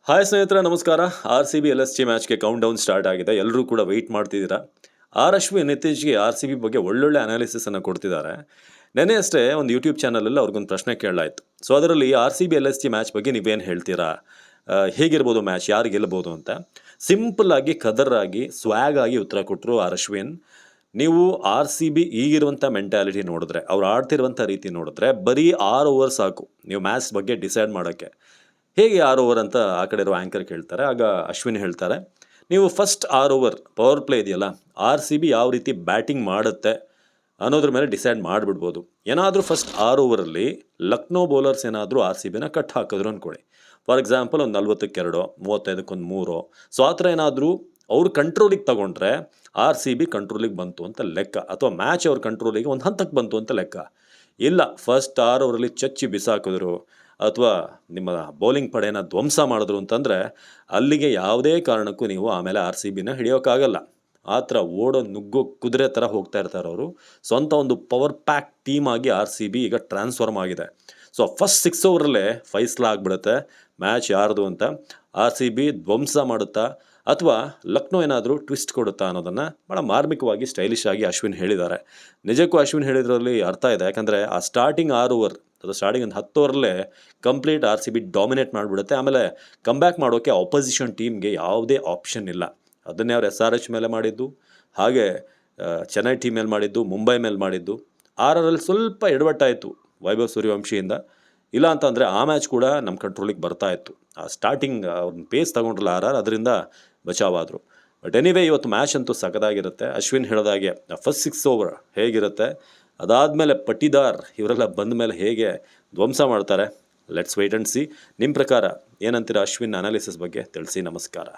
Hi ಸ್ನೇಹಿತರೆ, ನಮಸ್ಕಾರ. R C B L S G ಮ್ಯಾಚ್ಗೆ ಕೌಂಟ್ ಡೌನ್ ಸ್ಟಾರ್ಟ್ ಆಗಿದೆ. ಎಲ್ಲರೂ ಕೂಡ ವೆಯ್ಟ್ ಮಾಡ್ತಿದ್ದೀರಾ. ಅಶ್ವಿನ್ ಇತ್ತೀಚೆಗೆ ಆರ್ ಸಿ ಬಿ ಬಗ್ಗೆ ಒಳ್ಳೊಳ್ಳೆ ಅನಾಲಿಸಿಸ್ ಅನ್ನು ಕೊಡ್ತಿದ್ದಾರೆ. ನೆನ್ನೆ ಅಷ್ಟೇ ಒಂದು ಯೂಟ್ಯೂಬ್ ಚಾನಲಲ್ಲಿ ಅವ್ರಿಗೊಂದು ಪ್ರಶ್ನೆ ಕೇಳಲಾಯಿತು. ಸೊ ಅದರಲ್ಲಿ R C B L S G match ಬಗ್ಗೆ ನೀವೇನು ಹೇಳ್ತೀರಾ, ಹೇಗಿರ್ಬೋದು ಮ್ಯಾಚ್, ಯಾರು ಗೆಲ್ಲಬಹುದು ಅಂತ ಸಿಂಪಲ್ ಆಗಿ ಖದರಾಗಿ ಸ್ವ್ಯಾಗ್ ಆಗಿ ಉತ್ತರ ಕೊಟ್ಟರು ಅಶ್ವಿನ್. ನೀವು ಆರ್ ಸಿ ಬಿ ಈಗಿರುವಂಥ ಮೆಂಟ್ಯಾಲಿಟಿ ನೋಡಿದ್ರೆ, ಅವ್ರು ಆಡ್ತಿರುವಂಥ ರೀತಿ ನೋಡಿದ್ರೆ ಬರೀ 6 ಓವರ್ ಸಾಕು ನೀವು ಮ್ಯಾಚ್ ಬಗ್ಗೆ ಡಿಸೈಡ್ ಮಾಡೋಕ್ಕೆ. ಹೇಗೆ 6 ಓವರ್ ಅಂತ ಆ ಕಡೆ ಇರೋ ಆ್ಯಂಕರ್ ಕೇಳ್ತಾರೆ. ಆಗ ಅಶ್ವಿನ್ ಹೇಳ್ತಾರೆ, ನೀವು ಫಸ್ಟ್ 6 ಓವರ್ ಪವರ್ ಪ್ಲೇ ಇದೆಯಲ್ಲ, ಆರ್ ಸಿ ಬಿ ಯಾವ ರೀತಿ ಬ್ಯಾಟಿಂಗ್ ಮಾಡುತ್ತೆ ಅನ್ನೋದ್ರ ಮೇಲೆ ಡಿಸೈಡ್ ಮಾಡಿಬಿಡ್ಬೋದು. ಏನಾದರೂ ಫಸ್ಟ್ 6 ಓವರಲ್ಲಿ ಲಕ್ನೋ ಬೌಲರ್ಸ್ ಏನಾದರೂ ಆರ್ ಸಿ ಬಿನ ಕಟ್ ಹಾಕಿದ್ರು ಅಂದ್ಕೊಳ್ಳಿ. ಫಾರ್ ಎಕ್ಸಾಂಪಲ್ ಒಂದು 40-2, 35-3, ಸೊ ಆ ಥರ ಏನಾದರೂ ಅವ್ರ ಕಂಟ್ರೋಲಿಗೆ ತಗೊಂಡ್ರೆ ಆರ್ ಸಿ ಬಿ ಕಂಟ್ರೋಲಿಗೆ ಬಂತು ಅಂತ ಲೆಕ್ಕ, ಅಥವಾ ಮ್ಯಾಚ್ ಅವ್ರ ಕಂಟ್ರೋಲಿಗೆ ಒಂದು ಹಂತಕ್ಕೆ ಬಂತು ಅಂತ ಲೆಕ್ಕ. ಇಲ್ಲ, ಫಸ್ಟ್ 6 ಓವರಲ್ಲಿ ಚಚ್ಚಿ ಬಿಸಾಕಿದ್ರು ಅಥವಾ ನಿಮ್ಮ ಬೌಲಿಂಗ್ ಪಡೆಯನ್ನು ಧ್ವಂಸ ಮಾಡಿದ್ರು ಅಂತಂದರೆ ಅಲ್ಲಿಗೆ ಯಾವುದೇ ಕಾರಣಕ್ಕೂ ನೀವು ಆಮೇಲೆ ಆರ್ ಸಿ ಬಿನ ಹಿಡಿಯೋಕ್ಕಾಗಲ್ಲ. ಆ ಥರ ಓಡೋ ನುಗ್ಗೋ ಕುದುರೆ ಥರ ಹೋಗ್ತಾ ಇರ್ತಾರೆ ಅವರು. ಸ್ವಂತ ಒಂದು ಪವರ್ ಪ್ಯಾಕ್ ಟೀಮ್ ಆಗಿ ಆರ್ ಸಿ ಬಿ ಈಗ ಟ್ರಾನ್ಸ್ಫಾರ್ಮ್ ಆಗಿದೆ. ಸೊ ಫಸ್ಟ್ 6 ಓವರಲ್ಲೇ ಫೈಸ್ಲಾ ಆಗಿಬಿಡುತ್ತೆ ಮ್ಯಾಚ್ ಯಾರ್ದು ಅಂತ. ಆರ್ ಸಿ ಬಿ ಧ್ವಂಸ ಮಾಡುತ್ತಾ ಅಥವಾ ಲಕ್ನೋ ಏನಾದರೂ ಟ್ವಿಸ್ಟ್ ಕೊಡುತ್ತಾ ಅನ್ನೋದನ್ನು ಭಾಳ ಮಾರ್ಮಿಕವಾಗಿ ಸ್ಟೈಲಿಶ್ ಆಗಿ ಅಶ್ವಿನ್ ಹೇಳಿದ್ದಾರೆ. ನಿಜಕ್ಕೂ ಅಶ್ವಿನ್ ಹೇಳಿದ್ರಲ್ಲಿ ಅರ್ಥ ಇದೆ. ಯಾಕಂದರೆ ಆ ಸ್ಟಾರ್ಟಿಂಗ್ 6 ಓವರ್ ಅದು ಸ್ಟಾರ್ಟಿಂಗ್ ಒಂದು 10 ಓವರಲ್ಲೇ complete R C B dominate ಮಾಡಿಬಿಡುತ್ತೆ. ಆಮೇಲೆ ಕಮ್ಬ್ಯಾಕ್ ಮಾಡೋಕ್ಕೆ ಆಪೋಸಿಷನ್ ಟೀಮ್ಗೆ ಯಾವುದೇ ಆಪ್ಷನ್ ಇಲ್ಲ. ಅದನ್ನೇ ಅವ್ರು SRH ಮೇಲೆ ಮಾಡಿದ್ದು, ಹಾಗೆ ಚೆನ್ನೈ ಟೀಮ್ ಮೇಲೆ ಮಾಡಿದ್ದು, ಮುಂಬೈ ಮೇಲೆ ಮಾಡಿದ್ದು. ಆರಲ್ಲಿ ಸ್ವಲ್ಪ ಎಡವಟ್ಟಾಯಿತು ವೈಭವ್ ಸೂರ್ಯವಂಶಿಯಿಂದ. ಇಲ್ಲ ಅಂತಂದರೆ ಆ ಮ್ಯಾಚ್ ಕೂಡ ನಮ್ಮ ಕಂಟ್ರೋಲಿಗೆ ಬರ್ತಾಯಿತ್ತು. ಆ ಸ್ಟಾರ್ಟಿಂಗ್ ಅವ್ರನ್ನ ಪೇಸ್ ತಗೊಂಡ್ರಲ್ಲ ಅದರಿಂದ ಬಚಾವಾದರು. ಬಟ್ ಎನಿವೇ ಇವತ್ತು ಮ್ಯಾಚ್ ಅಂತೂ ಸಖತ್ತಾಗಿರುತ್ತೆ. ಅಶ್ವಿನ್ ಹೇಳಿದಾಗೆ ಫಸ್ಟ್ 6 ಓವರ್ ಹೇಗಿರುತ್ತೆ, ಅದಾದಮೇಲೆ ಪಟಿದಾರ್ ಇವರೆಲ್ಲ ಬಂದ ಮೇಲೆ ಹೇಗೆ ಧ್ವಂಸ ಮಾಡ್ತಾರೆ. Let's wait and C. ನಿಮ್ಮ ಪ್ರಕಾರ ಏನಂತೀರ ಅಶ್ವಿನ್ ಅನಾಲಿಸಿಸ್ ಬಗ್ಗೆ ತಿಳಿಸಿ. ನಮಸ್ಕಾರ.